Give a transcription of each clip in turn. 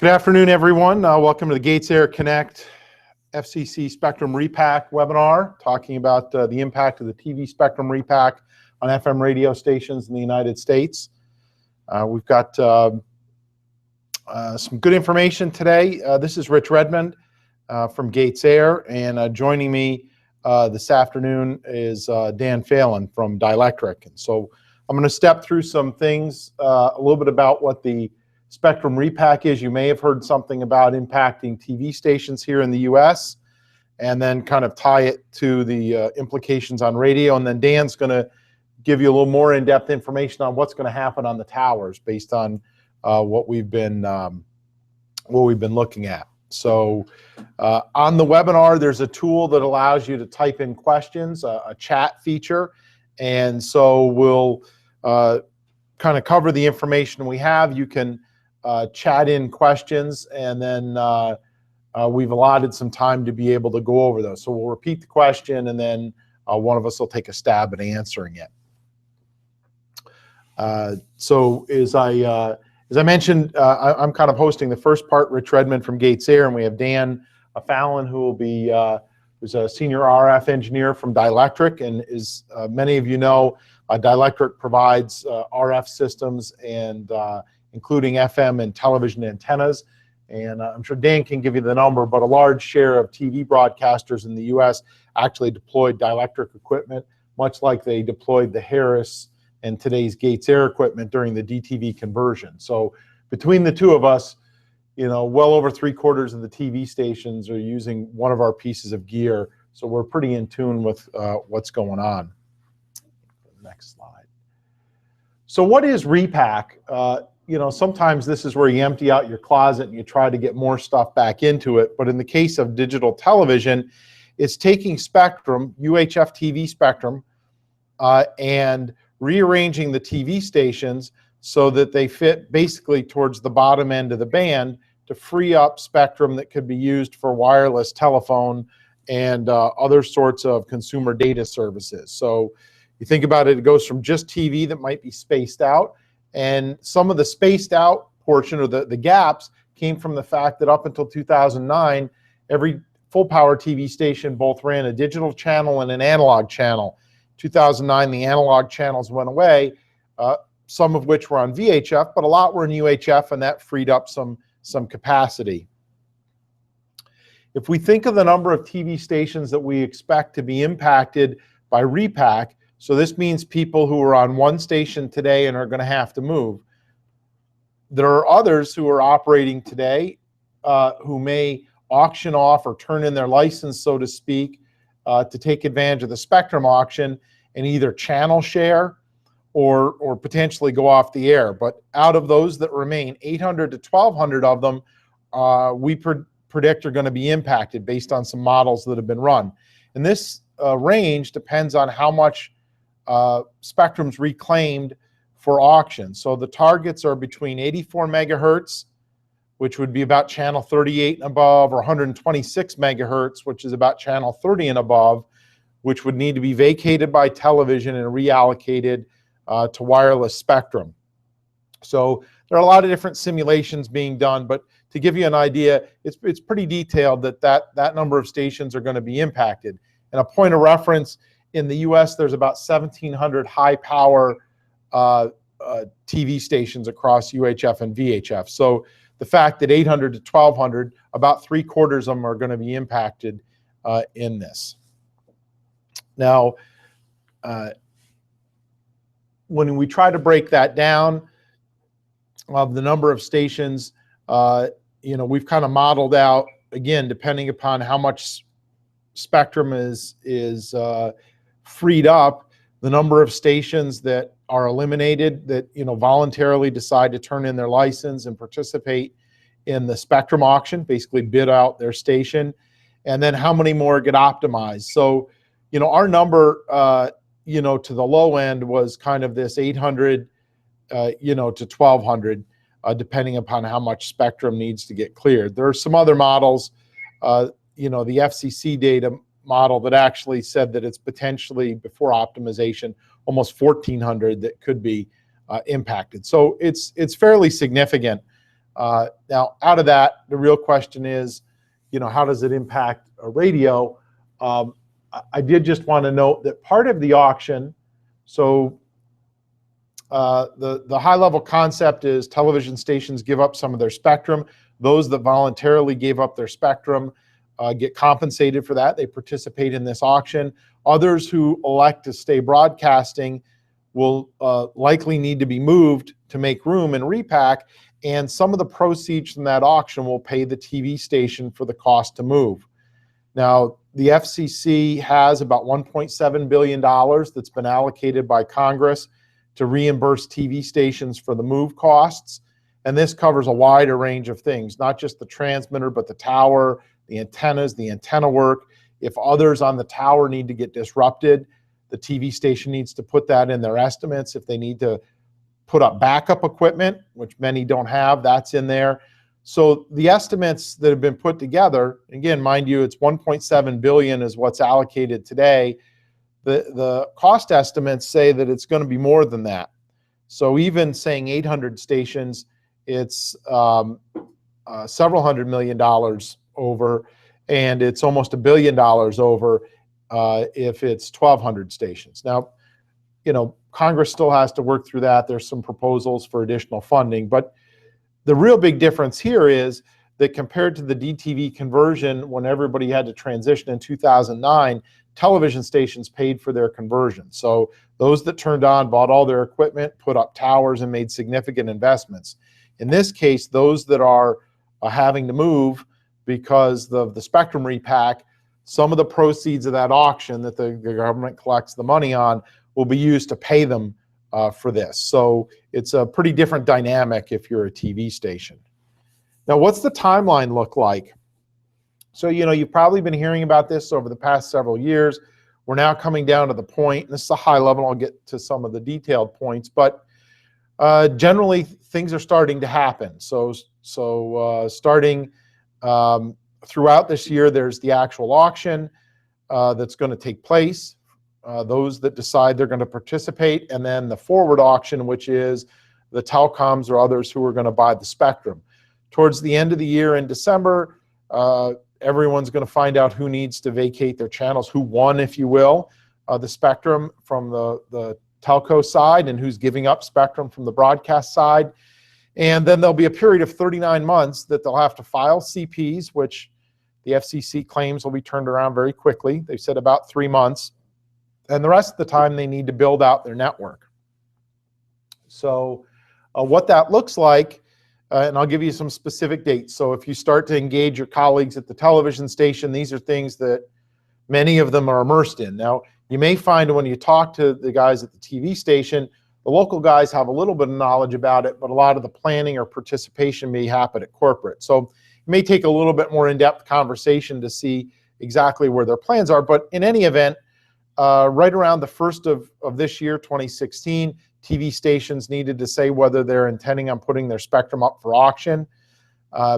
Good afternoon, everyone. Welcome to the GatesAir Connect FCC Spectrum Repack webinar, talking about the impact of the TV Spectrum Repack on FM radio stations in the United States. We've got some good information today. This is Rich Redmond from GatesAir, and joining me this afternoon is Dan Fallon from Dielectric. And so I'm going to step through some things, a little bit about what the Spectrum Repack is. You may have heard something about impacting TV stations here in the US, and then kind of tie it to the implications on radio. And then Dan's going to give you a little more in-depth information on what's going to happen on the towers based on what we've been looking at. So on the webinar, there's a tool that allows you to type in questions, a chat feature, and so we'll kind of cover the information we have. You can chat in questions, and then we've allotted some time to be able to go over those. So we'll repeat the question, and then one of us will take a stab at answering it. So as I mentioned, I'm kind of hosting the first part, Rich Redmond from GatesAir, and we have Dan Fallon, who will be who's a senior RF engineer from Dielectric, and as many of you know, Dielectric provides RF systems and including FM and television antennas. And I'm sure Dan can give you the number, but a large share of TV broadcasters in the US actually deployed Dielectric equipment, much like they deployed the Harris and today's GatesAir equipment during the DTV conversion. So between the two of us, you know, well over 3/4 of the TV stations are using one of our pieces of gear. So we're pretty in tune with what's going on. Next slide. So what is Repack? You know, sometimes this is where you empty out your closet and you try to get more stuff back into it. But in the case of digital television, it's taking spectrum, UHF TV spectrum, and rearranging the TV stations so that they fit basically towards the bottom end of the band to free up spectrum that could be used for wireless telephone and other sorts of consumer data services. So you think about it, it goes from just TV that might be spaced out, and some of the spaced out portion, or the gaps, came from the fact that up until 2009, every full power TV station both ran a digital channel and an analog channel. 2009, the analog channels went away, some of which were on VHF, but a lot were in UHF, and that freed up some capacity. If we think of the number of TV stations that we expect to be impacted by Repack, so this means people who are on one station today and are going to have to move. There are others who are operating today who may auction off or turn in their license, so to speak, to take advantage of the spectrum auction and either channel share or potentially go off the air. But out of those that remain, 800 to 1,200 of them we predict are going to be impacted based on some models that have been run. And this range depends on how much spectrum's reclaimed for auction. So the targets are between 84 megahertz, which would be about channel 38 and above, or 126 megahertz, which is about channel 30 and above, which would need to be vacated by television and reallocated to wireless spectrum. So there are a lot of different simulations being done, but to give you an idea, it's pretty detailed that number of stations are going to be impacted. And a point of reference, in the US, there's about 1,700 high power TV stations across UHF and VHF. So the fact that 800 to 1,200, about 3/4 of them are going to be impacted in this. Now, when we try to break that down of the number of stations, you know, we've kind of modeled out, again, depending upon how much spectrum is freed up, the number of stations that are eliminated that, you know, voluntarily decide to turn in their license and participate in the spectrum auction, basically bid out their station, and then how many more get optimized. So, you know, our number, you know, to the low end was kind of this 800, you know, to 1,200, depending upon how much spectrum needs to get cleared. There are some other models, you know, the FCC data model that actually said that it's potentially, before optimization, almost 1,400 that could be impacted. So it's fairly significant. Now, out of that, the real question is, how does it impact a radio? I did just want to note that part of the auction, so the high-level concept is television stations give up some of their spectrum. Those that voluntarily gave up their spectrum get compensated for that. They participate in this auction. Others who elect to stay broadcasting will likely need to be moved to make room in Repack, and some of the proceeds from that auction will pay the TV station for the cost to move. Now, the FCC has about $1.7 billion that's been allocated by Congress to reimburse TV stations for the move costs, and this covers a wider range of things, not just the transmitter, but the tower, the antennas, the antenna work. If others on the tower need to get disrupted, the TV station needs to put that in their estimates. If they need to put up backup equipment, which many don't have, that's in there. So the estimates that have been put together, again, mind you, it's $1.7 billion is what's allocated today. The cost estimates say that it's going to be more than that. So even saying 800 stations, it's several $100 million over, and it's almost $1 billion over if it's 1,200 stations. Now, Congress still has to work through that. There's some proposals for additional funding, but the real big difference here is that compared to the DTV conversion, when everybody had to transition in 2009, television stations paid for their conversion. So those that turned on bought all their equipment, put up towers, and made significant investments. In this case, those that are having to move because of the spectrum repack, some of the proceeds of that auction that the government collects the money on will be used to pay them for this. So it's a pretty different dynamic if you're a TV station. Now, what's the timeline look like? So, you've probably been hearing about this over the past several years. We're now coming down to the point, and this is a high level, I'll get to some of the detailed points, but generally things are starting to happen. So starting throughout this year, there's the actual auction that's going to take place. Those that decide they're going to participate, and then the forward auction, which is the telecoms or others who are going to buy the spectrum. Towards the end of the year in December, everyone's going to find out who needs to vacate their channels, who won, if you will, the spectrum from the telco side, and who's giving up spectrum from the broadcast side. And then there'll be a period of 39 months that they'll have to file CPs, which the FCC claims will be turned around very quickly. They said about 3 months. And the rest of the time, they need to build out their network. So what that looks like, and I'll give you some specific dates. So if you start to engage your colleagues at the television station, these are things that many of them are immersed in. Now, you may find when you talk to the guys at the TV station, the local guys have a little bit of knowledge about it, but a lot of the planning or participation may happen at corporate. So it may take a little bit more in-depth conversation to see exactly where their plans are. But in any event, right around the first of this year, 2016, TV stations needed to say whether they're intending on putting their spectrum up for auction.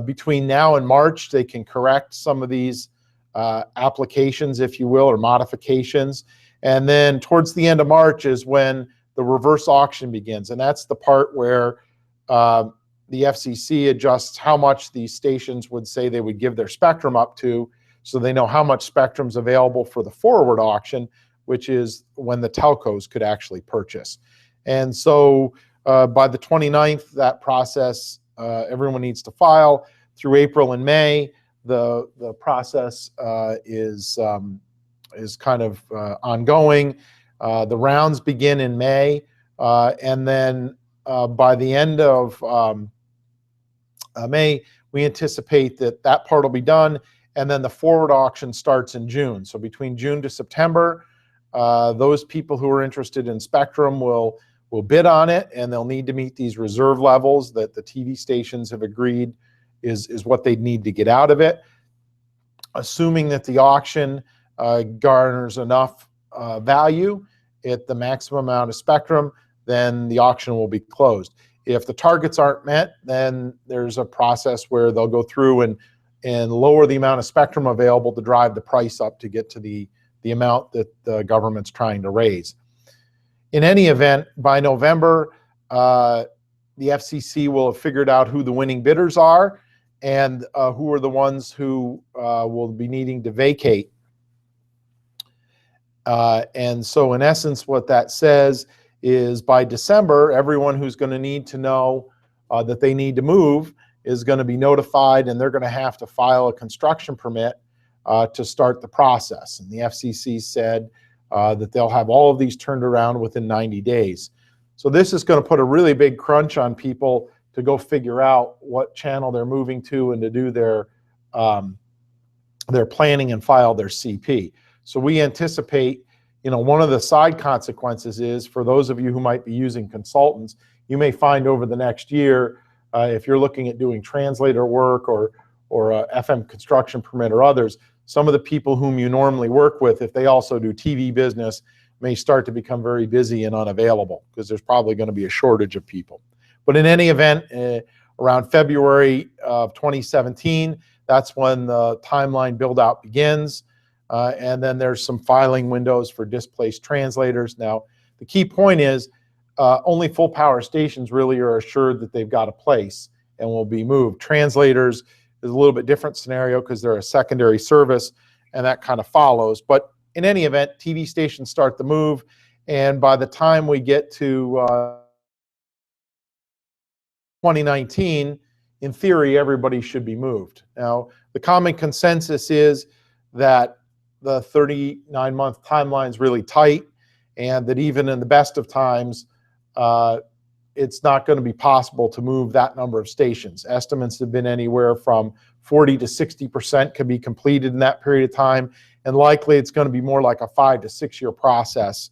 Between now and March, they can correct some of these applications, if you will, or modifications. And then towards the end of March is when the reverse auction begins. And that's the part where the FCC adjusts how much these stations would say they would give their spectrum up to, so they know how much spectrum is available for the forward auction, which is when the telcos could actually purchase. And so by the 29th, that process, everyone needs to file. Through April and May, the process is kind of ongoing. The rounds begin in May, and then by the end of May, we anticipate that part will be done, and then the forward auction starts in June. So between June to September, those people who are interested in spectrum will bid on it, and they'll need to meet these reserve levels that the TV stations have agreed is what they need to get out of it. Assuming that the auction garners enough value at the maximum amount of spectrum, then the auction will be closed. If the targets aren't met, then there's a process where they'll go through and lower the amount of spectrum available to drive the price up to get to the amount that the government's trying to raise. In any event, by November, the FCC will have figured out who the winning bidders are and who are the ones who will be needing to vacate. And so in essence, what that says is by December, everyone who's going to need to know that they need to move is going to be notified, and they're going to have to file a construction permit to start the process. And the FCC said that they'll have all of these turned around within 90 days. So this is going to put a really big crunch on people to go figure out what channel they're moving to and to do their planning and file their CP. So we anticipate, one of the side consequences is for those of you who might be using consultants, you may find over the next year, if you're looking at doing translator work or FM construction permit or others, some of the people whom you normally work with, if they also do TV business, may start to become very busy and unavailable because there's probably going to be a shortage of people. But in any event, around February of 2017, that's when the timeline build-out begins. And then there's some filing windows for displaced translators. Now, the key point is only full power stations really are assured that they've got a place and will be moved. Translators is a little bit different scenario because they're a secondary service, and that kind of follows. But in any event, TV stations start the move, and by the time we get to 2019, in theory, everybody should be moved. Now, the common consensus is that the 39-month timeline is really tight, and that even in the best of times, it's not going to be possible to move that number of stations. Estimates have been anywhere from 40 to 60% can be completed in that period of time, and likely it's going to be more like a 5 to 6 year process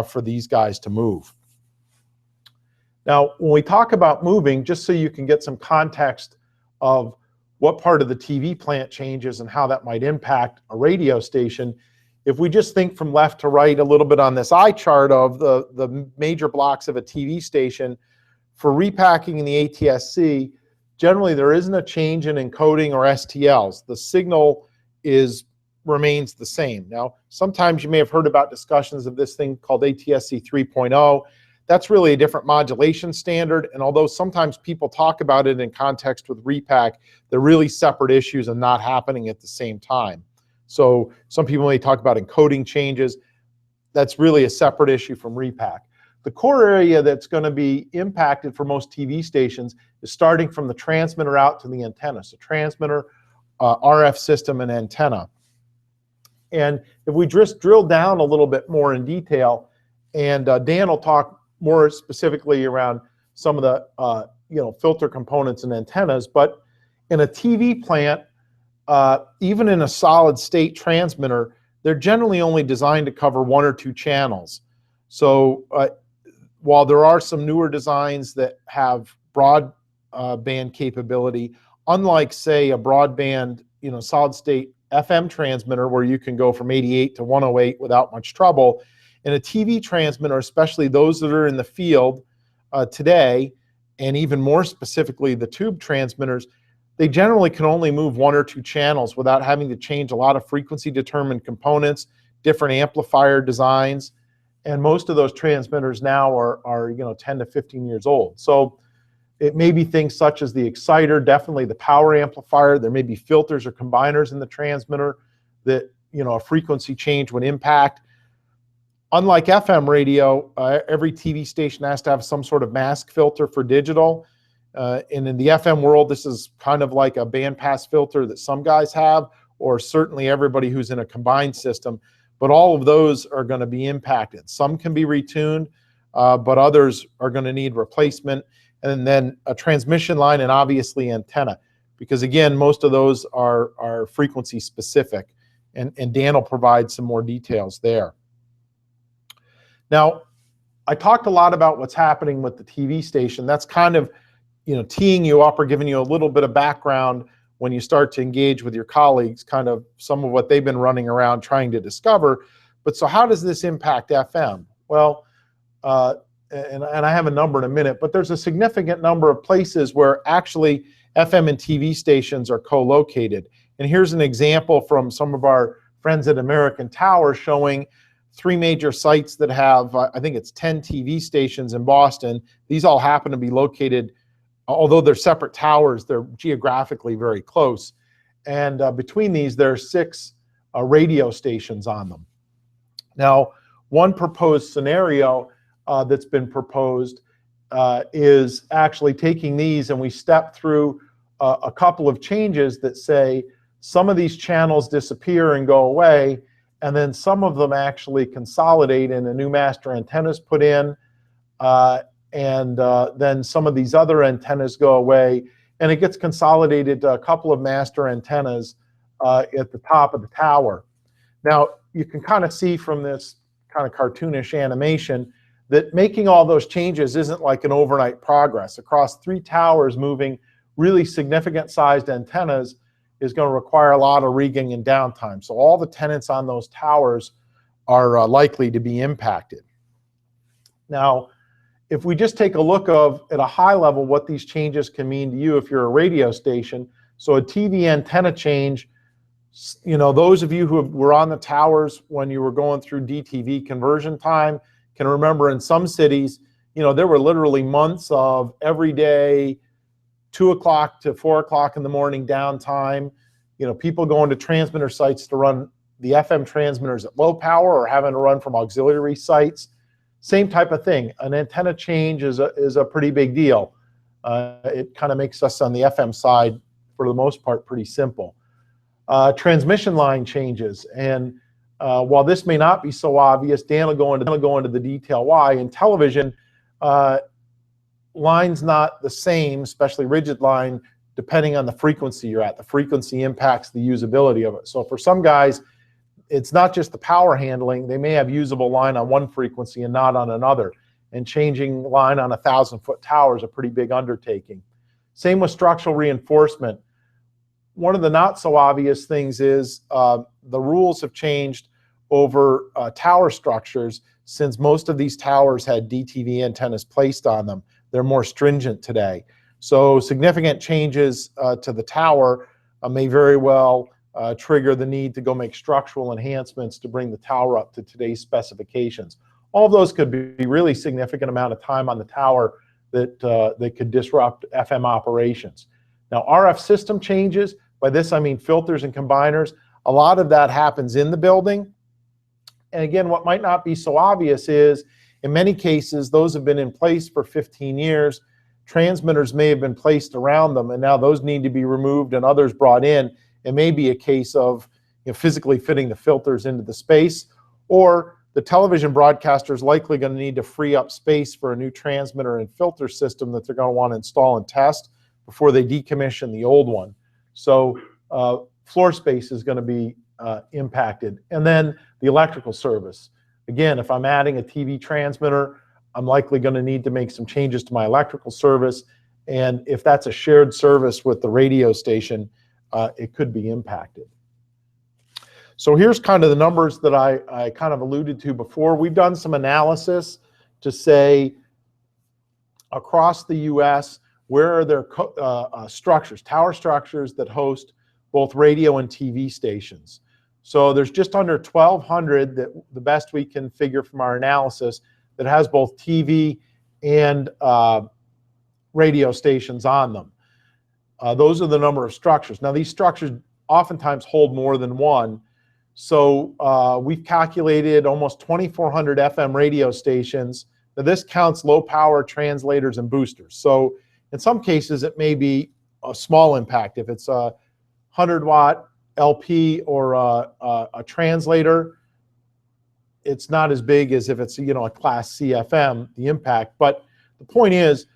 for these guys to move. Now, when we talk about moving, just so you can get some context of what part of the TV plant changes and how that might impact a radio station, if we just think from left to right a little bit on this eye chart of the major blocks of a TV station, for repacking in the ATSC, generally there isn't a change in encoding or STLs. The signal remains the same. Now, sometimes you may have heard about discussions of this thing called ATSC 3.0. That's really a different modulation standard, and although sometimes people talk about it in context with Repack, they're really separate issues and not happening at the same time. So some people may talk about encoding changes. That's really a separate issue from Repack. The core area that's going to be impacted for most TV stations is starting from the transmitter out to the antenna. So transmitter, RF system, and antenna. And if we just drill down a little bit more in detail, and Dan will talk more specifically around some of the filter components and antennas, but in a TV plant, even in a solid state transmitter, they're generally only designed to cover 1 or 2 channels. So while there are some newer designs that have broadband capability, unlike say a broadband solid state FM transmitter where you can go from 88 to 108 without much trouble, in a TV transmitter, especially those that are in the field today, and even more specifically the tube transmitters, they generally can only move 1 or 2 channels without having to change a lot of frequency determined components, different amplifier designs, and most of those transmitters now are 10 to 15 years old. So it may be things such as the exciter, definitely the power amplifier. There may be filters or combiners in the transmitter that a frequency change would impact. Unlike FM radio, every TV station has to have some sort of mask filter for digital. And in the FM world, this is kind of like a bandpass filter that some guys have, or certainly everybody who's in a combined system. But all of those are going to be impacted. Some can be retuned, but others are going to need replacement. And then a transmission line and obviously antenna, because again, most of those are frequency specific. And Dan will provide some more details there. Now, I talked a lot about what's happening with the TV station. That's kind of teeing you up or giving you a little bit of background when you start to engage with your colleagues, kind of some of what they've been running around trying to discover. But so how does this impact FM? Well, and I have a number in a minute, but there's a significant number of places where actually FM and TV stations are co-located. And here's an example from some of our friends at American Tower showing 3 major sites that have, I think it's 10 TV stations in Boston. These all happen to be located, although they're separate towers, they're geographically very close. And between these, there are 6 radio stations on them. Now, one proposed scenario that's been proposed is actually taking these, and we step through a couple of changes that say some of these channels disappear and go away, and then some of them actually consolidate and a new master antenna is put in, and then some of these other antennas go away, and it gets consolidated to a couple of master antennas at the top of the tower. Now, you can kind of see from this kind of cartoonish animation that making all those changes isn't like an overnight progress. Across 3 towers, moving really significant sized antennas is going to require a lot of rigging and downtime. So all the tenants on those towers are likely to be impacted. Now, if we just take a look at a high level what these changes can mean to you if you're a radio station. So a TV antenna change, you know, those of you who were on the towers when you were going through DTV conversion time can remember in some cities, you know, there were literally months of every day 2 o'clock to 4 o'clock in the morning downtime, you know, people going to transmitter sites to run the FM transmitters at low power or having to run from auxiliary sites. Same type of thing. An antenna change is a pretty big deal. It kind of makes us on the FM side, for the most part, pretty simple. Transmission line changes, and while this may not be so obvious, Dan will go into the detail why. In television, line's not the same, especially rigid line, depending on the frequency you're at. The frequency impacts the usability of it. So for some guys, it's not just the power handling. They may have usable line on one frequency and not on another. And changing line on a 1,000-foot tower is a pretty big undertaking. Same with structural reinforcement. One of the not so obvious things is the rules have changed over tower structures since most of these towers had DTV antennas placed on them. They're more stringent today. So significant changes to the tower may very well trigger the need to go make structural enhancements to bring the tower up to today's specifications. All of those could be really significant amount of time on the tower that could disrupt FM operations. Now, RF system changes, by this I mean filters and combiners, a lot of that happens in the building. And again, what might not be so obvious is, in many cases, those have been in place for 15 years. Transmitters may have been placed around them, and now those need to be removed and others brought in. It may be a case of, you know, physically fitting the filters into the space, or the television broadcaster is likely going to need to free up space for a new transmitter and filter system that they're going to want to install and test before they decommission the old one. So floor space is going to be impacted. And then the electrical service. Again, if I'm adding a TV transmitter, I'm likely going to need to make some changes to my electrical service. And if that's a shared service with the radio station, it could be impacted. So here's kind of the numbers that I kind of alluded to before. We've done some analysis to say across the US, where are there structures, tower structures that host both radio and TV stations. So there's just under 1,200 that the best we can figure from our analysis that has both TV and radio stations on them. Those are the number of structures. Now these structures oftentimes hold more than one. So we've calculated almost 2,400 FM radio stations. Now this counts low power translators and boosters. So in some cases it may be a small impact. If it's a 100-watt LP or a translator, it's not as big as if it's, you know, a class CFM, the impact. But the point is,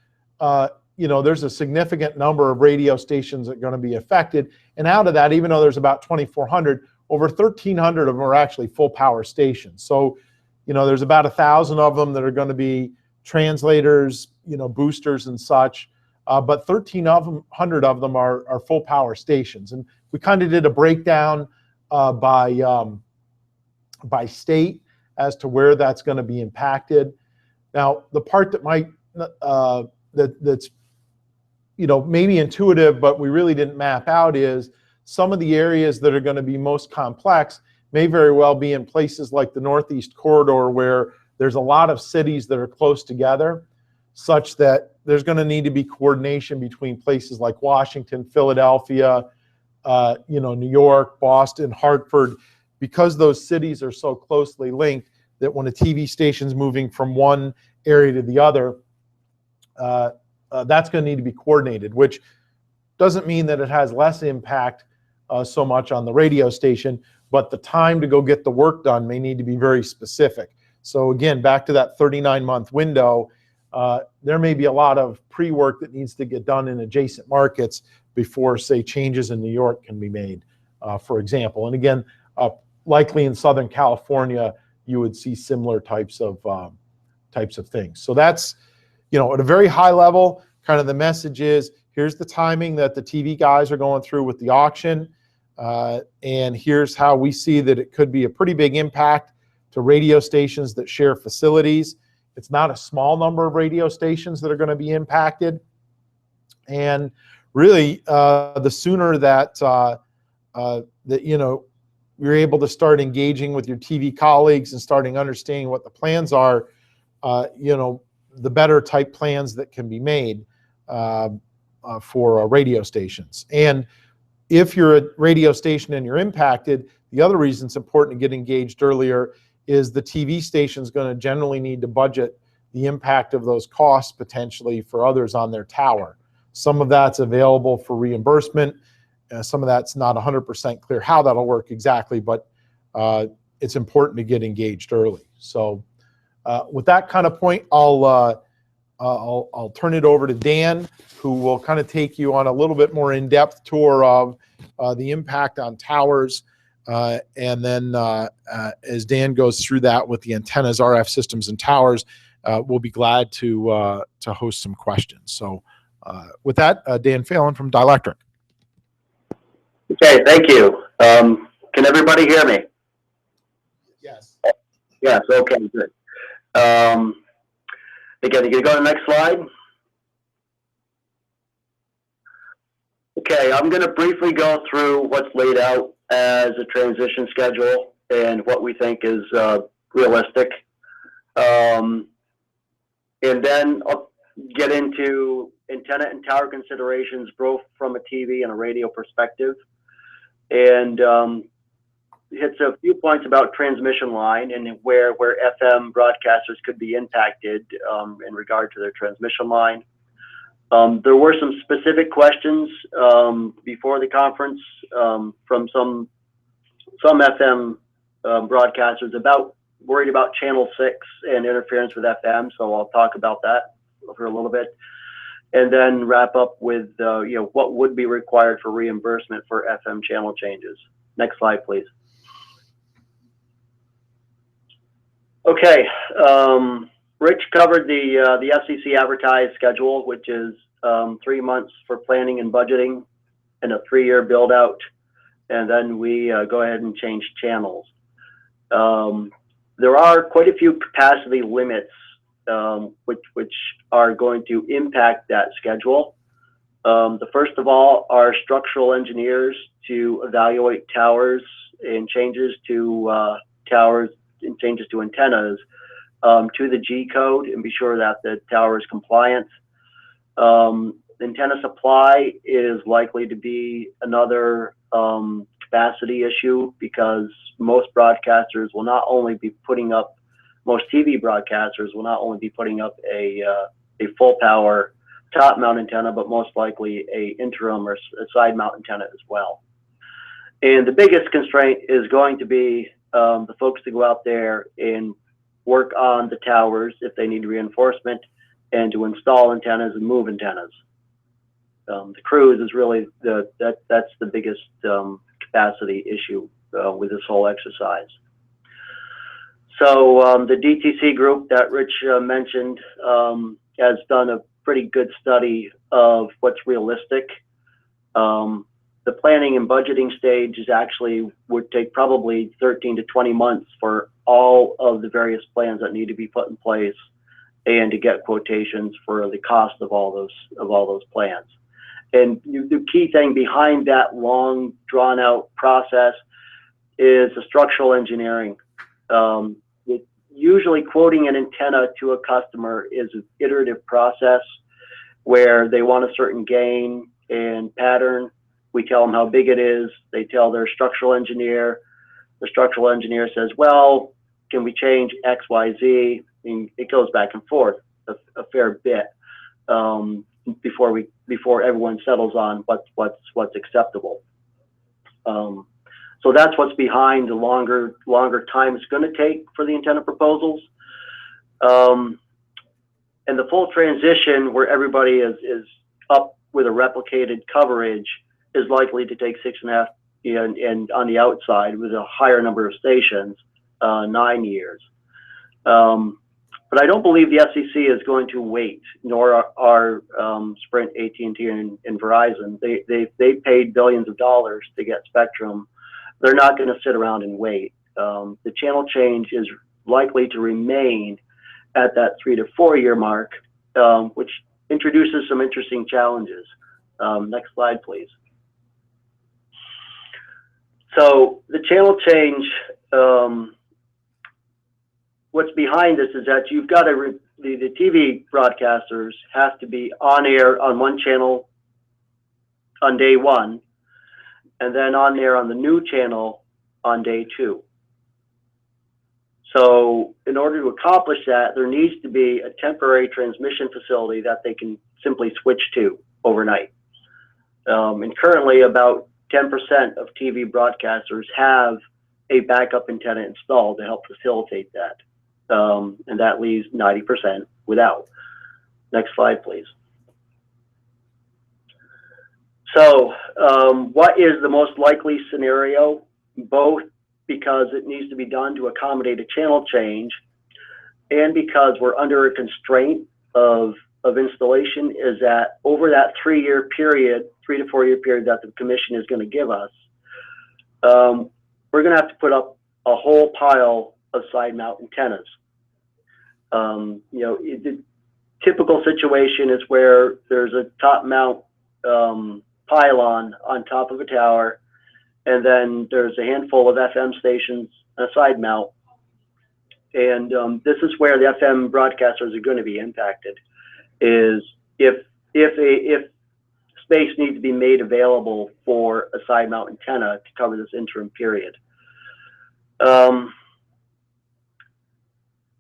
you know, there's a significant number of radio stations that are going to be affected. And out of that, even though there's about 2,400, over 1,300 of them are actually full power stations. So, you know, there's about 1,000 of them that are going to be translators, you know, boosters and such. But 1,300 of them are full power stations. And we kind of did a breakdown by state as to where that's going to be impacted. Now, the part that might that's, you know, maybe intuitive, but we really didn't map out is some of the areas that are going to be most complex may very well be in places like the Northeast Corridor, where there's a lot of cities that are close together, such that there's going to need to be coordination between places like Washington, Philadelphia, New York, Boston, Hartford, because those cities are so closely linked that when a TV station's moving from one area to the other, that's going to need to be coordinated, which doesn't mean that it has less impact so much on the radio station, but the time to go get the work done may need to be very specific. So again, back to that 39-month window, there may be a lot of pre-work that needs to get done in adjacent markets before, say, changes in New York can be made, for example. And again, likely in Southern California, you would see similar types of things. So that's, at a very high level, kind of the message is, here's the timing that the TV guys are going through with the auction, and here's how we see that it could be a pretty big impact to radio stations that share facilities. It's not a small number of radio stations that are going to be impacted. And really, the sooner that you're able to start engaging with your TV colleagues and starting understanding what the plans are, the better type plans that can be made for radio stations. And if you're a radio station and you're impacted, the other reason it's important to get engaged earlier is the TV station is going to generally need to budget the impact of those costs potentially for others on their tower. Some of that's available for reimbursement. Some of that's not 100% clear how that'll work exactly, but it's important to get engaged early. So with that kind of point, I'll turn it over to Dan, who will kind of take you on a little bit more in-depth tour of the impact on towers. And then as Dan goes through that with the antennas, RF systems, and towers, we'll be glad to host some questions. So with that, Dan Fallon from Dielectric. Okay, thank you. Can everybody hear me? Yes. Yes, okay, good. Again, you can go to the next slide. Okay, I'm going to briefly go through what's laid out as a transition schedule and what we think is realistic. And then I'll get into antenna and tower considerations, both from a TV and a radio perspective. And hits a few points about transmission line and where FM broadcasters could be impacted in regard to their transmission line. There were some specific questions before the conference from some FM broadcasters worried about channel 6 and interference with FM. So I'll talk about that for a little bit, and then wrap up with what would be required for reimbursement for FM channel changes. Next slide, please. Okay, Rich covered the FCC advertised schedule, which is 3 months for planning and budgeting and a 3-year build out, and then we go ahead and change channels. There are quite a few capacity limits which are going to impact that schedule. The first of all are structural engineers to evaluate towers and changes to antennas to the G code and be sure that the tower is compliant. Antenna supply is likely to be another capacity issue, because most broadcasters will not only be putting up, most TV broadcasters will not only be putting up a full power top mount antenna, but most likely a interim or a side mount antenna as well. And the biggest constraint is going to be the folks to go out there and work on the towers if they need reinforcement, and to install antennas and move antennas. The crews is really that's the biggest capacity issue with this whole exercise. So the DTC group that Rich mentioned has done a pretty good study of what's realistic. The planning and budgeting stage is actually would take probably 13 to 20 months for all of the various plans that need to be put in place, and to get quotations for the cost of all those plans. And the key thing behind that long drawn out process is the structural engineering. Usually quoting an antenna to a customer is an iterative process where they want a certain gain and pattern. We tell them how big it is. They tell their structural engineer. The structural engineer says, well, can we change X, Y, Z? And it goes back and forth a fair bit before everyone settles on what's acceptable. So that's what's behind the longer time it's going to take for the antenna proposals. And the full transition where everybody is up with a replicated coverage is likely to take 6.5, and on the outside with a higher number of stations, 9 years. But I don't believe the FCC is going to wait, nor are Sprint, AT&T, and Verizon. They paid billions of dollars to get spectrum. They're not going to sit around and wait. The channel change is likely to remain at that 3 to 4 year mark, which introduces some interesting challenges. Next slide, please. So the channel change, what's behind this is that you've got the TV broadcasters have to be on air on one channel on day one, and then on air on the new channel on day 2. So in order to accomplish that, there needs to be a temporary transmission facility that they can simply switch to overnight. And currently about 10% of TV broadcasters have a backup antenna installed to help facilitate that. And that leaves 90% without. Next slide, please. So what is the most likely scenario? Both because it needs to be done to accommodate a channel change and because we're under a constraint of installation, is that over that 3 year period, 3 to 4 year period that the commission is going to give us, we're going to have to put up a whole pile of side mount antennas. The typical situation is where there's a top mount pylon on top of a tower, and then there's a handful of FM stations, a side mount. And this is where the FM broadcasters are going to be impacted, is if space needs to be made available for a side mount antenna to cover this interim period.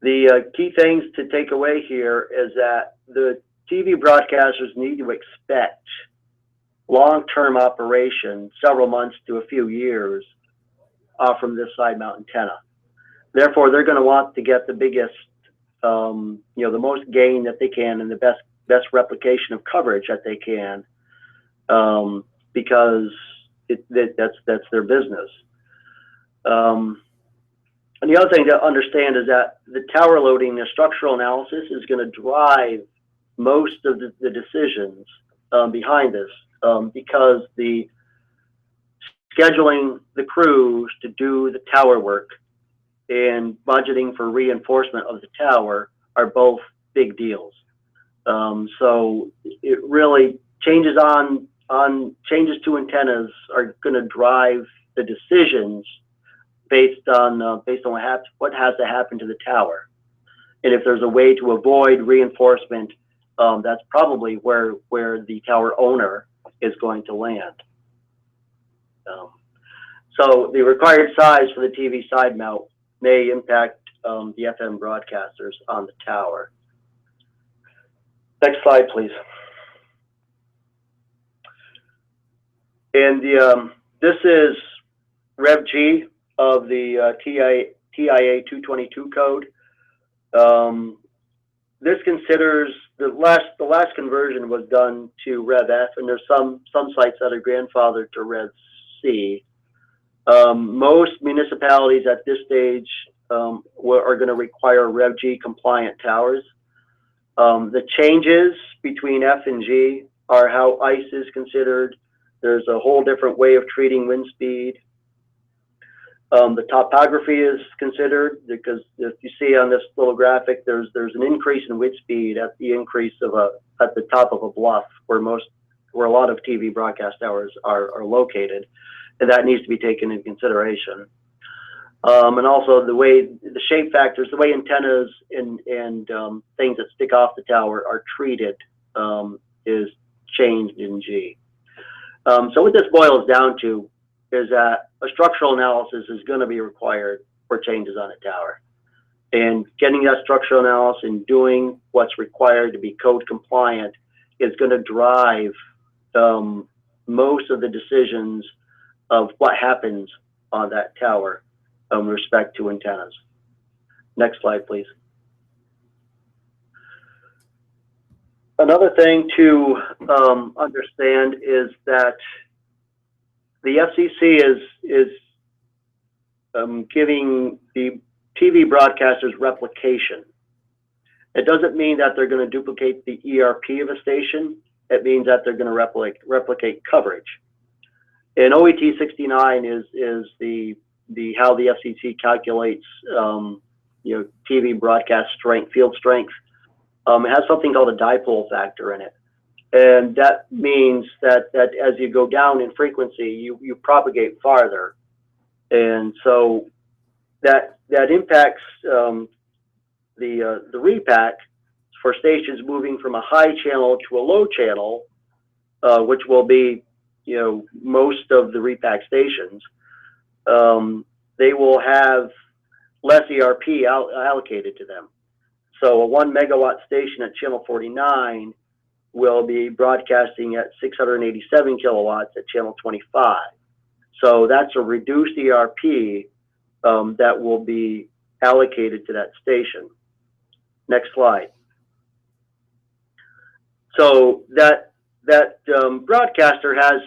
The key things to take away here is that the TV broadcasters need to expect long-term operation, several months to a few years, from this side mount antenna. Therefore, they're going to want to get the biggest, the most gain that they can and the best replication of coverage that they can, because that's their business. And the other thing to understand is that the tower loading, the structural analysis is going to drive most of the decisions behind this, because the scheduling the crews to do the tower work and budgeting for reinforcement of the tower are both big deals. So it really changes changes to antennas are going to drive the decisions based on what has to happen to the tower. And if there's a way to avoid reinforcement, that's probably where the tower owner is going to land. So the required size for the TV side mount may impact the FM broadcasters on the tower. Next slide, please. And this is Rev G of the TIA 222 code. This considers the last conversion was done to Rev F, and there's some sites that are grandfathered to Rev C. Most municipalities at this stage are going to require Rev G compliant towers. The changes between F and G are how ice is considered. There's a whole different way of treating wind speed. The topography is considered, because if you see on this little graphic, there's an increase in wind speed at the increase of at the top of a bluff where a lot of TV broadcast towers are located, and that needs to be taken into consideration. And also the shape factors, the way antennas and things that stick off the tower are treated is changed in G. So what this boils down to is that a structural analysis is going to be required for changes on a tower. And getting that structural analysis and doing what's required to be code compliant is going to drive most of the decisions of what happens on that tower with respect to antennas. Next slide, please. Another thing to understand is that the FCC is giving the TV broadcasters replication. It doesn't mean that they're going to duplicate the ERP of a station. It means that they're going to replicate coverage. And OET 69 is how the FCC calculates TV broadcast strength, field strength. It has something called a dipole factor in it, and that means that as you go down in frequency, you propagate farther, and so that impacts the repack for stations moving from a high channel to a low channel, which will be most of the repack stations. They will have less ERP allocated to them. So a 1 megawatt station at channel 49 will be broadcasting at 687 kilowatts at channel 25. So that's a reduced ERP that will be allocated to that station. Next slide. So that broadcaster has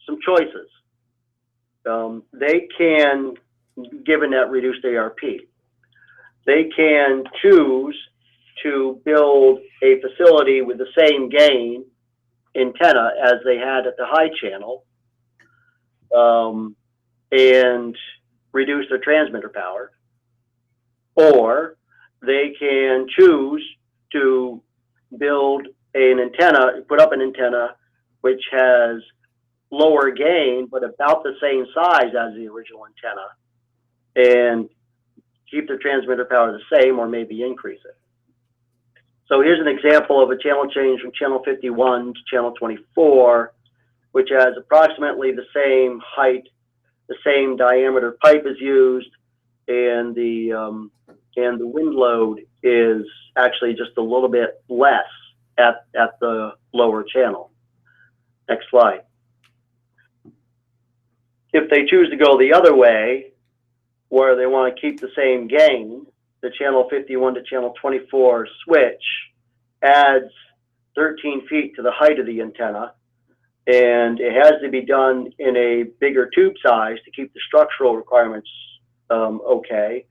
some choices. They can, given that reduced ARP, they can choose to build a facility with the same gain antenna as they had at the high channel and reduce their transmitter power, or they can choose to build an antenna, put up an antenna which has lower gain but about the same size as the original antenna and keep their transmitter power the same or maybe increase it. So here's an example of a channel change from channel 51 to channel 24, which has approximately the same height, the same diameter pipe is used, and the wind load is actually just a little bit less at the lower channel. Next slide. If they choose to go the other way, where they want to keep the same gain, the channel 51 to channel 24 switch adds 13 feet to the height of the antenna, and it has to be done in a bigger tube size to keep the structural requirements okay.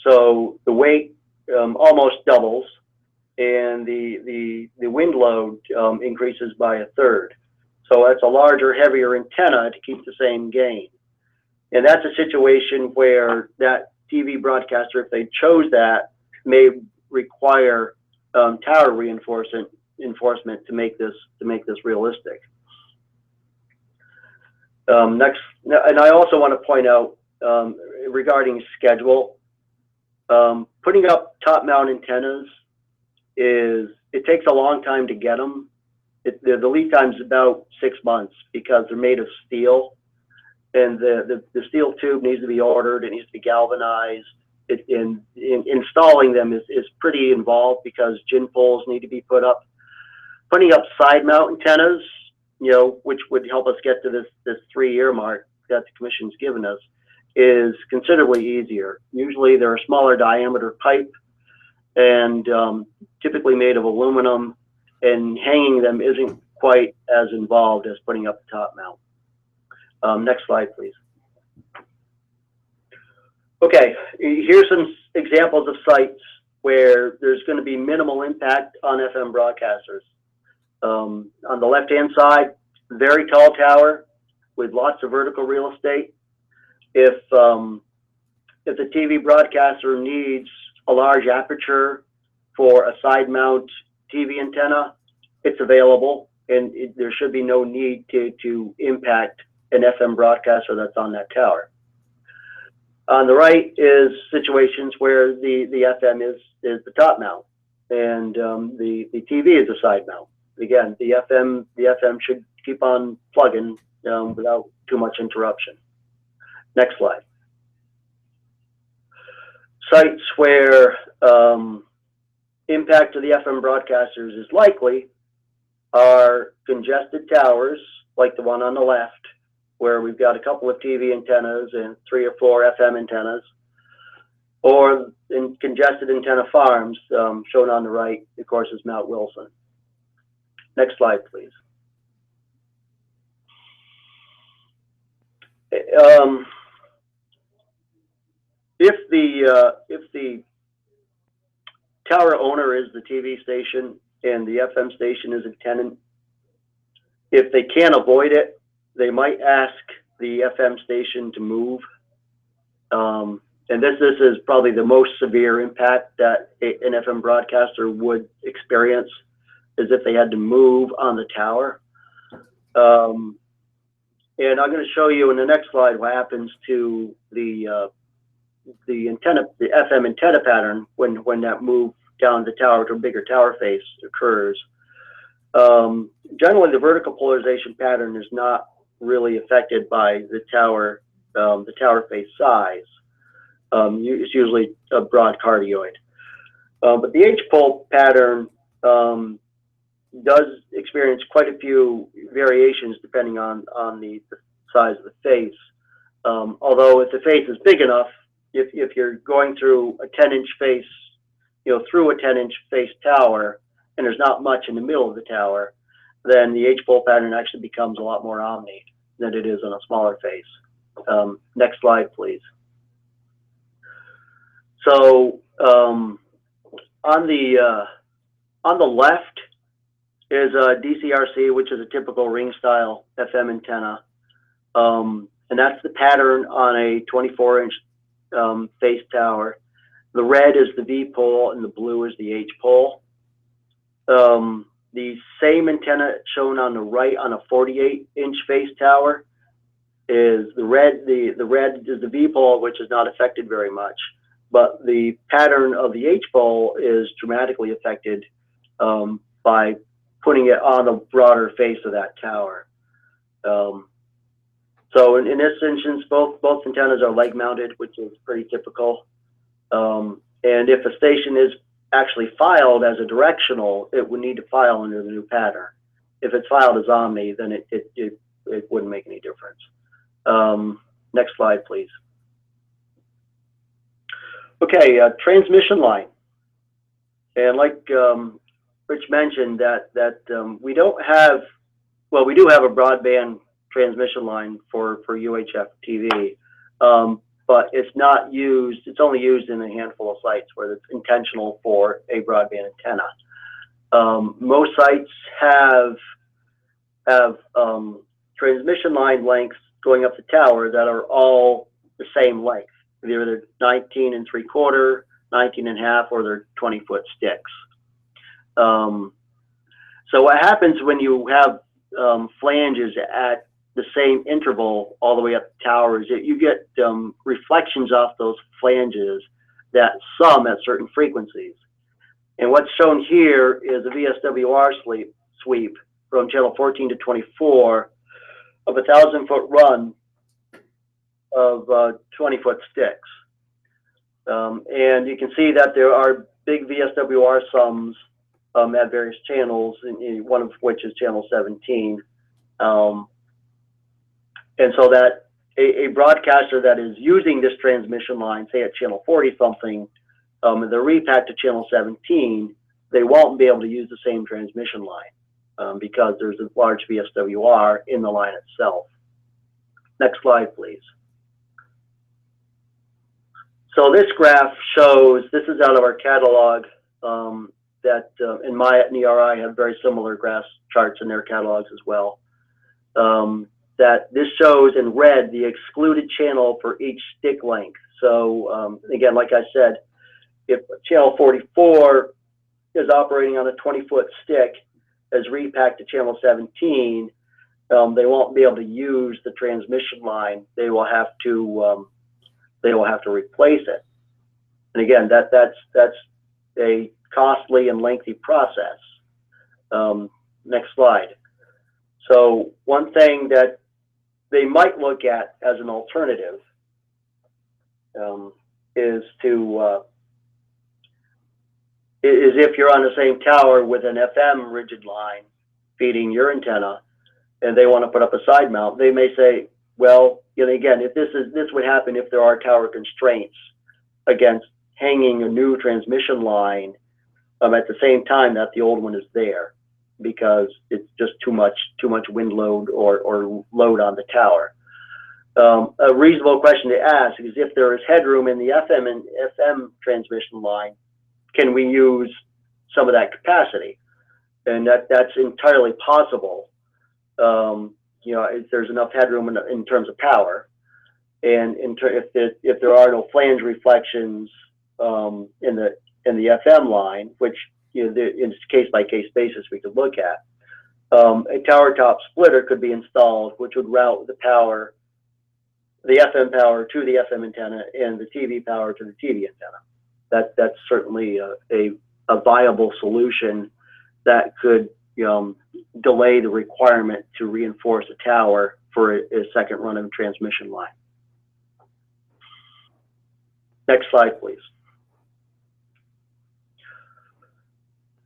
So the weight almost doubles, and the wind load increases by a third. So that's a larger, heavier antenna to keep the same gain. And that's a situation where that TV broadcaster, if they chose that, may require tower reinforcement to make this realistic. Next, and I also want to point out regarding schedule, putting up top mount antennas it takes a long time to get them. The lead time is about 6 months because they're made of steel, and the steel tube needs to be ordered. It needs to be galvanized. In installing them is pretty involved because gin poles need to be put up. Putting up side mount antennas, which would help us get to this 3-year mark that the commission's given us, is considerably easier. Usually they're a smaller diameter pipe and typically made of aluminum, and hanging them isn't quite as involved as putting up the top mount. Next slide, please. Okay, here's some examples of sites where there's going to be minimal impact on FM broadcasters. On the left-hand side, very tall tower with lots of vertical real estate. If the TV broadcaster needs a large aperture for a side mount TV antenna, it's available, and there should be no need to impact an FM broadcaster that's on that tower. On the right is situations where the FM is the top mount, and the TV is a side mount. Again, the FM should keep on plugging without too much interruption. Next slide. Sites where impact to the FM broadcasters is likely are congested towers, like the one on the left, where we've got a couple of TV antennas and 3 or 4 FM antennas, or in congested antenna farms, shown on the right, of course, is Mount Wilson. Next slide, please. If the tower owner is the TV station and the FM station is a tenant, if they can't avoid it, they might ask the FM station to move. And this is probably the most severe impact that an FM broadcaster would experience, is if they had to move on the tower. And I'm going to show you in the next slide what happens to the antenna, the FM antenna pattern when that move down the tower to a bigger tower face occurs. Generally, the vertical polarization pattern is not really affected by the tower face size. It's usually a broad cardioid. But the H-pole pattern does experience quite a few variations depending on the size of the face. Although if the face is big enough, if you're going through a 10-inch face, through a 10-inch face tower, and there's not much in the middle of the tower, then the H-pole pattern actually becomes a lot more omni than it is on a smaller face. Next slide, please. So on the left is a DCRC, which is a typical ring-style FM antenna, and that's the pattern on a 24-inch face tower. The red is the V pole, and the blue is the H pole. The same antenna shown on the right on a 48-inch face tower is the red. The red is the V pole, which is not affected very much, but the pattern of the H pole is dramatically affected by putting it on the broader face of that tower. So in this instance, both antennas are leg mounted, which is pretty typical. And if a station is actually filed as a directional, it would need to file under the new pattern. If it's filed as omni, then it wouldn't make any difference. Next slide, please. Okay, transmission line. And like Rich mentioned, that we don't have, well, we do have a broadband transmission line for UHF TV, but it's not used, it's only used in a handful of sites where it's intentional for a broadband antenna. Most sites have transmission line lengths going up the tower that are all the same length. Either they're 19 3/4, 19 1/2, or they're 20-foot sticks. So what happens when you have flanges at the same interval all the way up the tower is that you get reflections off those flanges that sum at certain frequencies. And what's shown here is a VSWR sweep from channel 14 to 24 of a 1,000-foot run of 20-foot sticks. And you can see that there are big VSWR sums at various channels, one of which is channel 17. And so that a broadcaster that is using this transmission line, say at channel 40 something, and they're repacked to channel 17, they won't be able to use the same transmission line because there's a large VSWR in the line itself. Next slide, please. So this graph shows, this is out of our catalog, that in Myatt and ERI have very similar graph charts in their catalogs as well. That this shows in red the excluded channel for each stick length. So again, like I said, if channel 44 is operating on a 20-foot stick as repacked to channel 17, they won't be able to use the transmission line. They will have to they will have to replace it. And again, that's a costly and lengthy process. Next slide. So one thing that they might look at as an alternative is if you're on the same tower with an FM rigid line feeding your antenna, and they want to put up a side mount, they may say, well, you know, again, if this would happen if there are tower constraints against hanging a new transmission line at the same time that the old one is there, because it's just too much wind load or load on the tower. A reasonable question to ask is, if there is headroom in the FM transmission line, can we use some of that capacity? And that's entirely possible. You know, if there's enough headroom in terms of power, and if there are no flange reflections in the FM line, which, you know, in case-by-case basis we could look at, a tower top splitter could be installed, which would route the power, the FM power to the FM antenna and the TV power to the TV antenna. That's certainly a viable solution that could delay the requirement to reinforce a tower for a second run of transmission line. Next slide, please.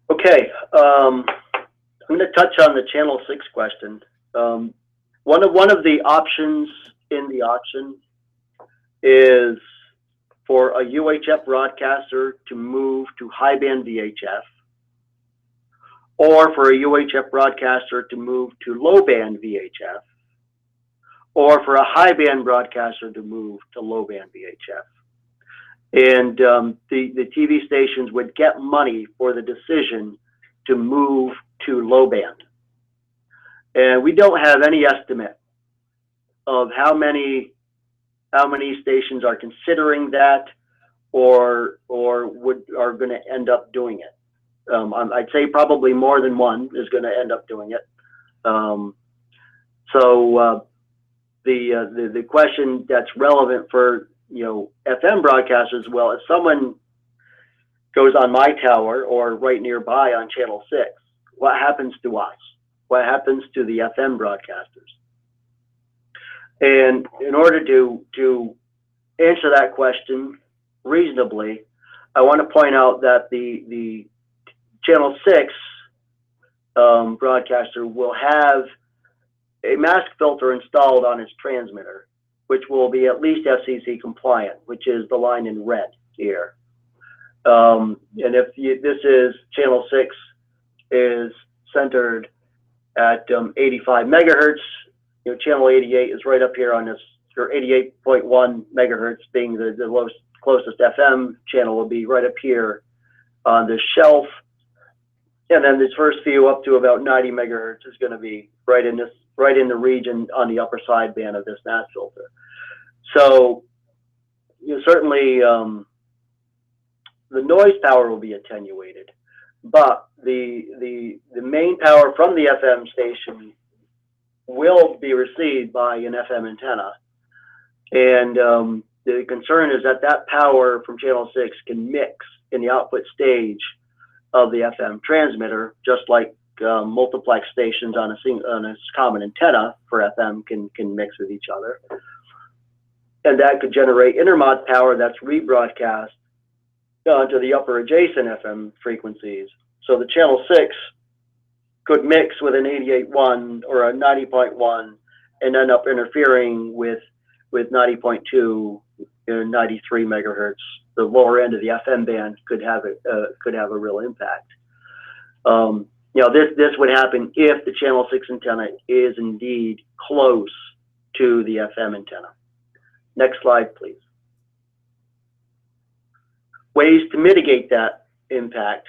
Okay, I'm going to touch on the Channel 6 question. One of the options in the auction is for a UHF broadcaster to move to high band VHF, or for a UHF broadcaster to move to low band VHF, or for a high band broadcaster to move to low band VHF. And the TV stations would get money for the decision to move to low band. And we don't have any estimate of how many stations are considering that or are going to end up doing it. I'd say probably more than one is going to end up doing it. So the question that's relevant for, you know, FM broadcasters, well, if someone goes on my tower or right nearby on Channel 6, what happens to us? What happens to the FM broadcasters? And in order to answer that question reasonably, I want to point out that the Channel 6 broadcaster will have a mask filter installed on its transmitter, which will be at least FCC compliant, which is the line in red here. And if this is Channel 6 is centered at 85 megahertz, you know, Channel 88 is right up here on this, or 88.1 megahertz being the closest FM channel will be right up here on this shelf. And then this first few up to about 90 megahertz is going to be right in the region on the upper sideband of this mask filter. So, you know, certainly the noise power will be attenuated, but the main power from the FM station will be received by an FM antenna. And the concern is that power from Channel 6 can mix in the output stage of the FM transmitter, just like multiplex stations on a common antenna for FM can mix with each other. And that could generate intermod power that's rebroadcast to the upper adjacent FM frequencies. So the Channel 6 could mix with an 88.1 or a 90.1 and end up interfering with 90.2 and 93 megahertz. The lower end of the FM band could have a real impact. You know, this would happen if the Channel 6 antenna is indeed close to the FM antenna. Next slide, please. Ways to mitigate that impact.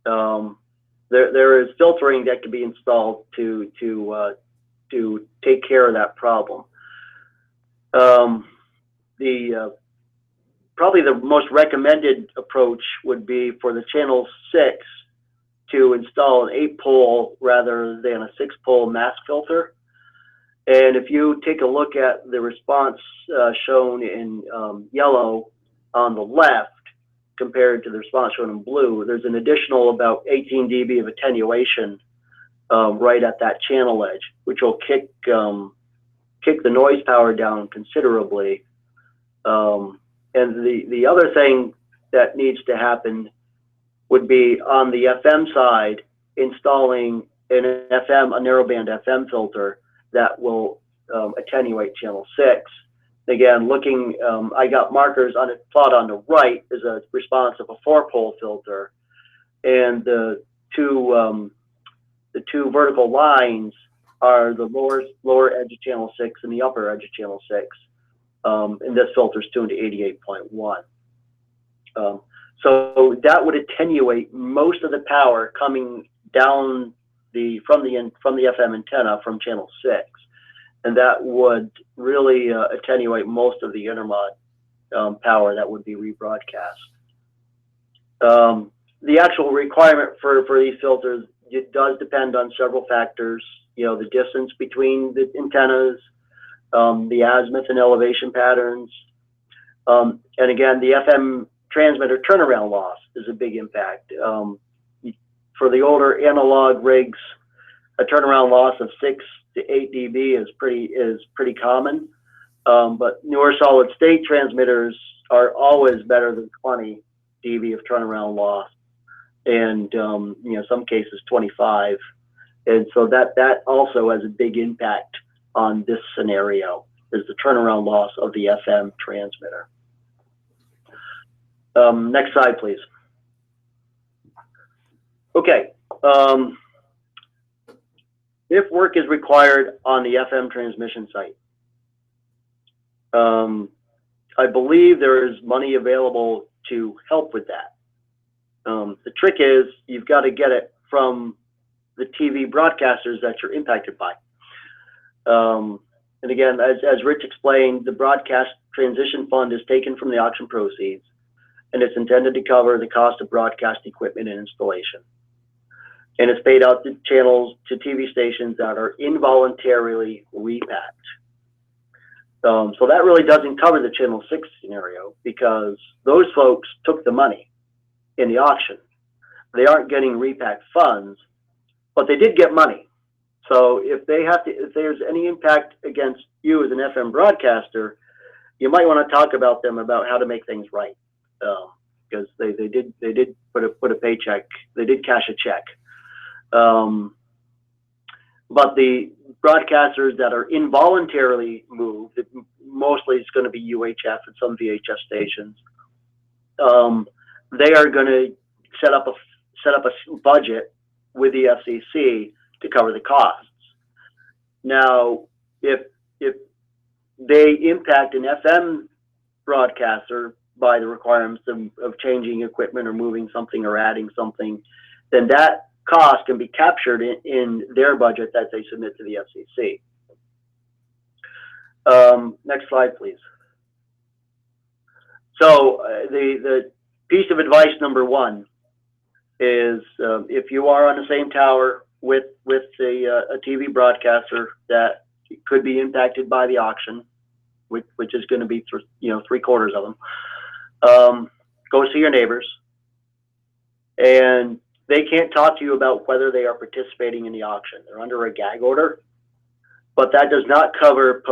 There is filtering that can be installed to take care of that problem. Probably the most recommended approach would be for the Channel 6 to install an 8-pole rather than a 6-pole mask filter. And if you take a look at the response shown in yellow on the left compared to the response shown in blue, there's an additional about 18 dB of attenuation right at that channel edge, which will kick the noise power down considerably. And the other thing that needs to happen would be on the FM side, installing a narrowband FM filter that will attenuate channel 6. Again, looking, I got markers on a plot on the right is a response of a 4-pole filter, and the two vertical lines are the lower edge of channel 6 and the upper edge of channel 6. And this filter is tuned to 88.1. So that would attenuate most of the power coming down from the FM antenna from channel 6, and that would really attenuate most of the intermod power that would be rebroadcast. The actual requirement for these filters, it does depend on several factors. You know, the distance between the antennas, the azimuth and elevation patterns, and again, the FM transmitter turnaround loss is a big impact. For the older analog rigs, a turnaround loss of 6 to 8 dB is pretty common. But newer solid state transmitters are always better than 20 dB of turnaround loss, and you know, some cases 25. And so that also has a big impact on this scenario, is the turnaround loss of the FM transmitter. Next slide, please. Okay. If work is required on the FM transmission site, I believe there is money available to help with that. The trick is you've got to get it from the TV broadcasters that you're impacted by. And again, as Rich explained, the broadcast transition fund is taken from the auction proceeds, and it's intended to cover the cost of broadcast equipment and installation. And it's paid out to channels, to TV stations that are involuntarily repacked. So that really doesn't cover the channel 6 scenario, because those folks took the money in the auction. They aren't getting repack funds, but they did get money. So if there's any impact against you as an FM broadcaster, you might want to talk about them about how to make things right, because they did put a paycheck, they did cash a check. But the broadcasters that are involuntarily moved, mostly it's going to be UHF and some VHF stations. They are going to set up a budget with the FCC to cover the costs. Now, if they impact an FM broadcaster by the requirements of changing equipment or moving something or adding something, then that cost can be captured in their budget that they submit to the FCC. Next slide, please. So the piece of advice number 1 is if you are on the same tower with a TV broadcaster that could be impacted by the auction, which is going to be 3/4 of them, go see your neighbors, and they can't talk to you about whether they are participating in the auction. They're under a gag order, but that does not cover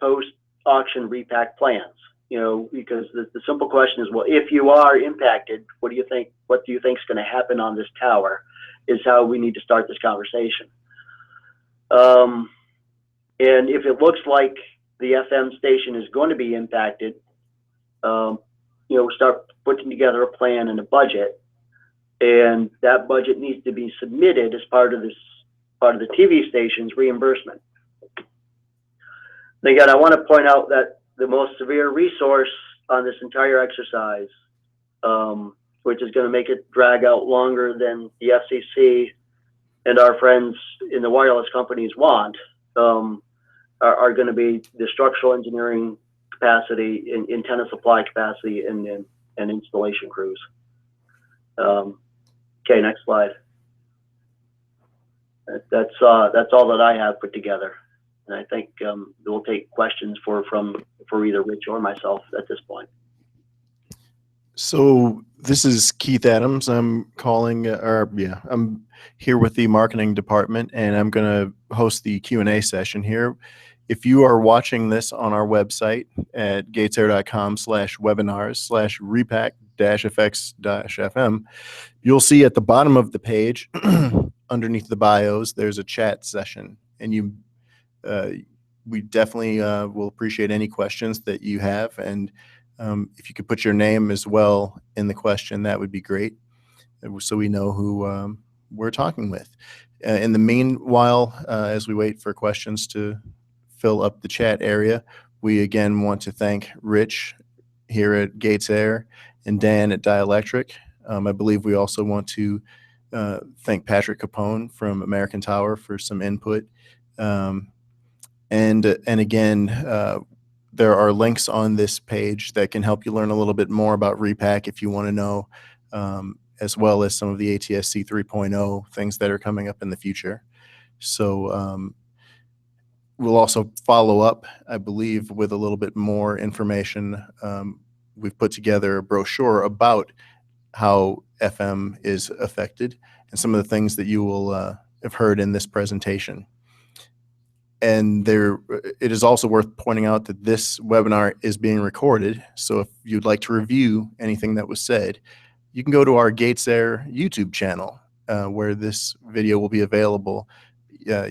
post-auction repack plans. You know, because the simple question is, well, if you are impacted, what do you think is going to happen on this tower? Is how we need to start this conversation. And if it looks like the FM station is going to be impacted, start putting together a plan and a budget. And that budget needs to be submitted as part of the TV station's reimbursement. And again, I want to point out that the most severe resource on this entire exercise, which is going to make it drag out longer than the FCC and our friends in the wireless companies want, are going to be the structural engineering capacity, antenna supply capacity, and installation crews. Okay, next slide. That's all that I have put together. And I think we'll take questions for either Rich or myself at this point. So this is Keith Adams. I'm calling, I'm here with the marketing department, and I'm going to host the Q&A session here. If you are watching this on our website at gatesair.com/webinars/repack-fx-fm, you'll see at the bottom of the page, underneath the bios, there's a chat session, and we definitely will appreciate any questions that you have, and if you could put your name as well in the question, that would be great, so we know who we're talking with. In the meanwhile, as we wait for questions to fill up the chat area, we again want to thank Rich here at GatesAir and Dan at Dielectric. I believe we also want to thank Patrick Capone from American Tower for some input. And again, there are links on this page that can help you learn a little bit more about Repack if you want to know, as well as some of the ATSC 3.0 things that are coming up in the future. So we'll also follow up, I believe, with a little bit more information. We've put together a brochure about how FM is affected and some of the things that you will have heard in this presentation. And it is also worth pointing out that this webinar is being recorded. So if you'd like to review anything that was said, you can go to our GatesAir YouTube channel, where this video will be available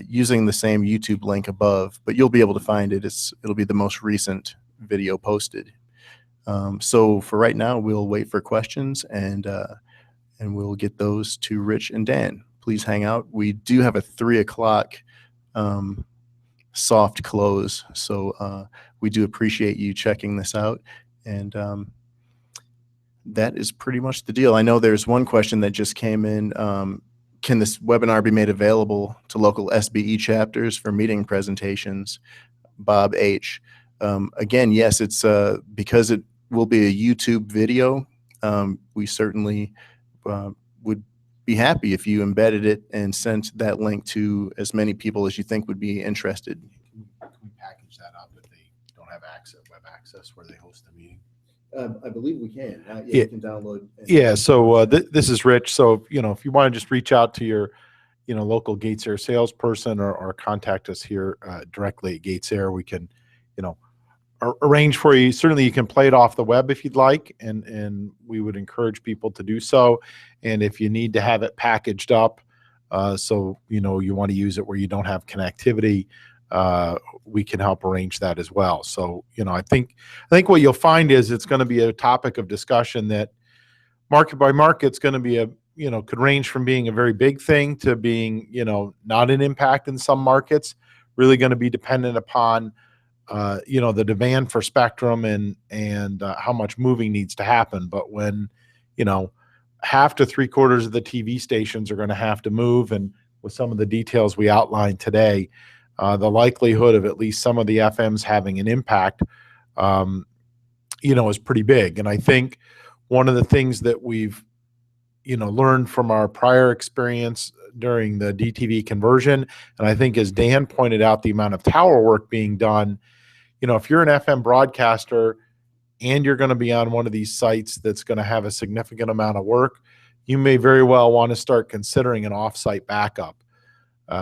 using the same YouTube link above, but you'll be able to find it. It'll be the most recent video posted. So for right now, we'll wait for questions, and we'll get those to Rich and Dan. Please hang out. We do have a 3 o'clock soft close, so we do appreciate you checking this out, and that is pretty much the deal. I know there's one question that just came in. Can this webinar be made available to local SBE chapters for meeting presentations? Bob H. Again, yes, it's because it will be a YouTube video. We certainly would be happy if you embedded it and sent that link to as many people as you think would be interested. Can we package that up if they don't have web access where they host the meeting? I believe we can. You can download. Yeah. So this is Rich. So, if you want to just reach out to your, local GatesAir salesperson or contact us here directly at GatesAir, we can, arrange for you. Certainly you can play it off the web if you'd like, and we would encourage people to do so. And if you need to have it packaged up, so, you want to use it where you don't have connectivity, we can help arrange that as well. So, I think what you'll find is it's going to be a topic of discussion that market by market is going to be could range from being a very big thing to being, not an impact in some markets, really going to be dependent upon, the demand for spectrum and how much moving needs to happen. But when, half to 3/4 of the TV stations are going to have to move, and with some of the details we outlined today, the likelihood of at least some of the FMs having an impact, is pretty big. And I think one of the things that we've, learned from our prior experience during the DTV conversion, and I think as Dan pointed out, the amount of tower work being done, if you're an FM broadcaster and you're going to be on one of these sites that's going to have a significant amount of work, you may very well want to start considering an offsite backup.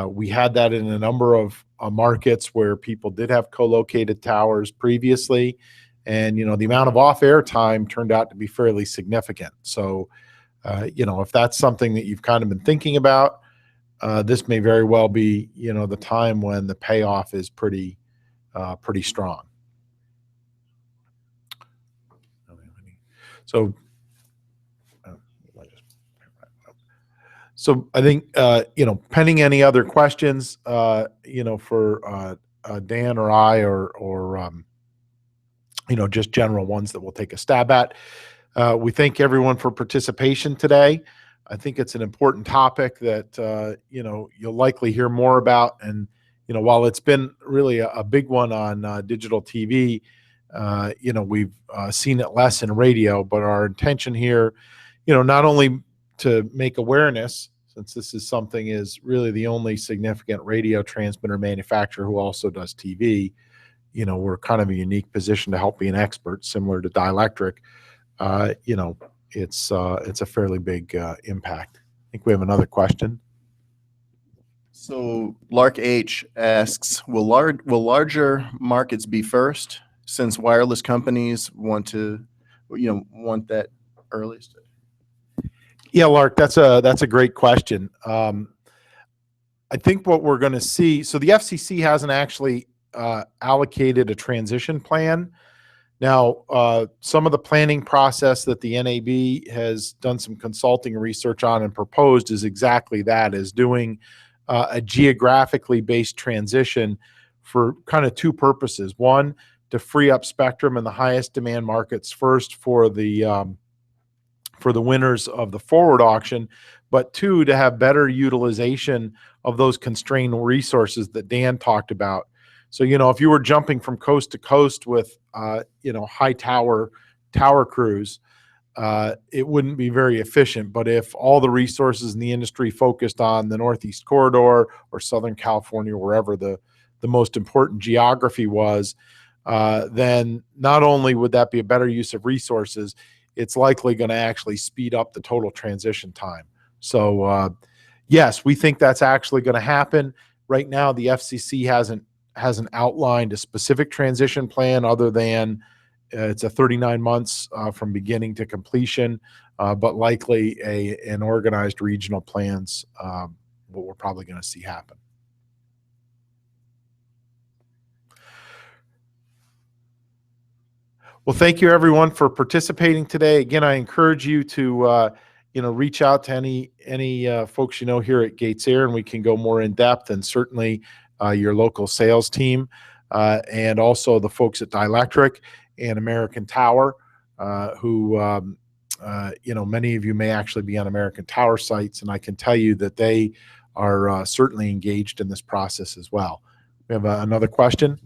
We had that in a number of markets where people did have co-located towers previously, and the amount of off-air time turned out to be fairly significant. So, if that's something that you've kind of been thinking about, this may very well be the time when the payoff is pretty strong. So I think, pending any other questions, for Dan or I, or just general ones that we'll take a stab at. We thank everyone for participation today. I think it's an important topic that, you'll likely hear more about. And, while it's been really a big one on digital TV, we've seen it less in radio, but our intention here, not only to make awareness since this is something is really the only significant radio transmitter manufacturer who also does TV. We're kind of a unique position to help be an expert, similar to Dielectric. It's a fairly big impact. I think we have another question. So Lark H asks, will larger markets be first, since wireless companies want that earliest? Yeah, Lark, that's a great question. I think what we're going to see, so the FCC hasn't actually allocated a transition plan. Now, some of the planning process that the NAB has done some consulting research on and proposed is exactly that, is doing a geographically based transition for kind of two purposes. One, to free up spectrum in the highest demand markets first for the winners of the forward auction, but two, to have better utilization of those constrained resources that Dan talked about. So, if you were jumping from coast to coast with, high tower crews, it wouldn't be very efficient. But if all the resources in the industry focused on the Northeast Corridor or Southern California, wherever the most important geography was, then not only would that be a better use of resources, it's likely going to actually speed up the total transition time. So, yes, we think that's actually going to happen. Right now, the FCC hasn't outlined a specific transition plan other than it's a 39 months from beginning to completion, but likely an organized regional plans, what we're probably going to see happen. Well, thank you everyone for participating today. Again, I encourage you to reach out to any folks here at GatesAir, and we can go more in depth, and certainly your local sales team, and also the folks at Dielectric and American Tower, who many of you may actually be on American Tower sites, and I can tell you that they are certainly engaged in this process as well. We have another question.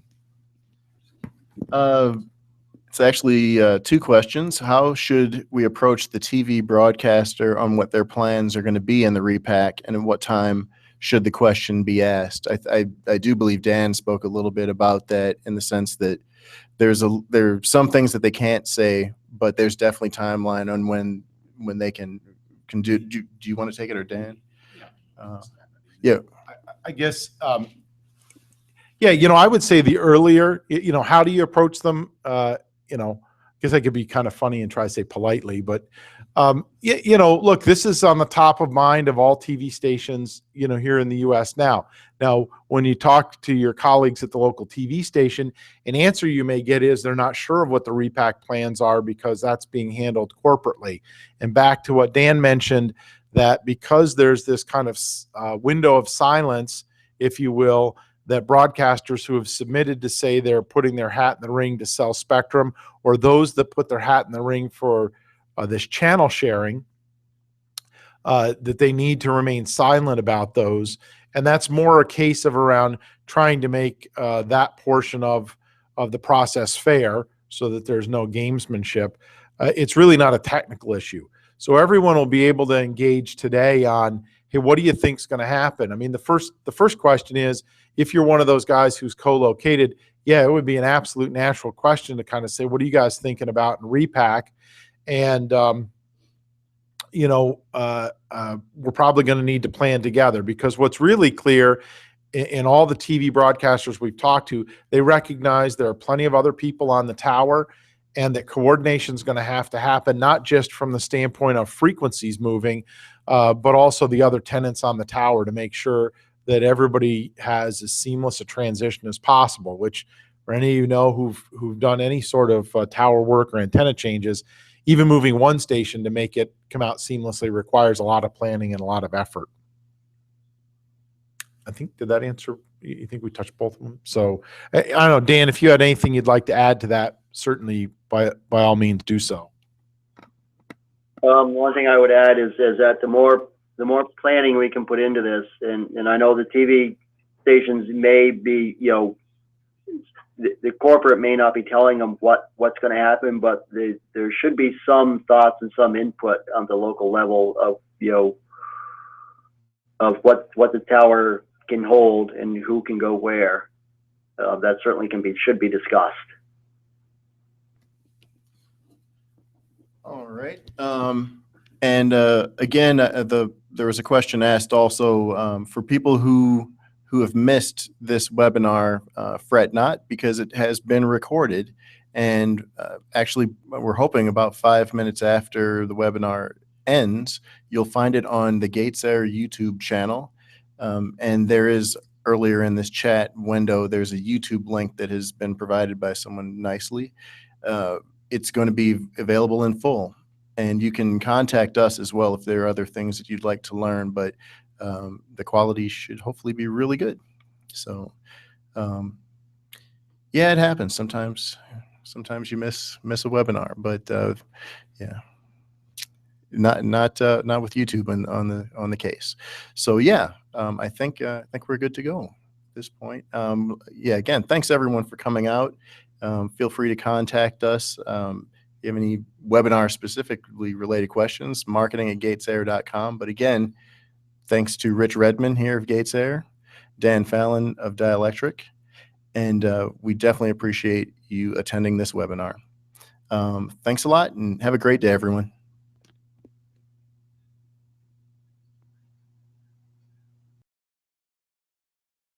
It's actually two questions. How should we approach the TV broadcaster on what their plans are going to be in the repack, and at what time should the question be asked? I do believe Dan spoke a little bit about that, in the sense that there are some things that they can't say, but there's definitely timeline on when they can do. Do you want to take it, or Dan? Yeah. I guess. I would say the earlier. How do you approach them? I guess I could be kind of funny and try to say politely, but look, this is on the top of mind of all TV stations, here in the U.S. now. Now, when you talk to your colleagues at the local TV station, an answer you may get is they're not sure of what the repack plans are because that's being handled corporately. And back to what Dan mentioned, that because there's this kind of window of silence, if you will, that broadcasters who have submitted to say they're putting their hat in the ring to sell spectrum, or those that put their hat in the ring for this channel sharing, that they need to remain silent about those. And that's more a case of around trying to make that portion of the process fair so that there's no gamesmanship. It's really not a technical issue. So everyone will be able to engage today on, hey, what do you think is going to happen? I mean, the first question is, if you're one of those guys who's co-located, yeah, it would be an absolute natural question to kind of say, what are you guys thinking about in repack? And, we're probably going to need to plan together, because what's really clear in all the TV broadcasters we've talked to, they recognize there are plenty of other people on the tower, and that coordination is going to happen, not just from the standpoint of frequencies moving, but also the other tenants on the tower, to make sure that everybody has as seamless a transition as possible, which for any of you who've done any sort of tower work or antenna changes, even moving one station to make it come out seamlessly requires a lot of planning and a lot of effort. I think, did that answer? You think we touched both of them? So I don't know, Dan, if you had anything you'd like to add to that, certainly by all means do so. One thing I would add is that the more planning we can put into this, and I know the TV stations may be, the corporate may not be telling them what's going to happen, but there should be some thoughts and some input on the local level of, of what the tower can hold and who can go where. That certainly should be discussed. All right. And again, there was a question asked also for people who have missed this webinar. Fret not, because it has been recorded, and actually, we're hoping about 5 minutes after the webinar ends, you'll find it on the GatesAir YouTube channel. And there is, earlier in this chat window, there's a YouTube link that has been provided by someone nicely. It's going to be available in full, and you can contact us as well if there are other things that you'd like to learn, but the quality should hopefully be really good. So yeah, it happens sometimes you miss a webinar, but yeah, not with YouTube on the case. So yeah, I think we're good to go at this point. Yeah, again, thanks everyone for coming out. Feel free to contact us. If you have any webinar specifically related questions, marketing@gatesair.com. But again, thanks to Rich Redmond here of GatesAir, Dan Fallon of Dielectric, and we definitely appreciate you attending this webinar. Thanks a lot, and have a great day, everyone.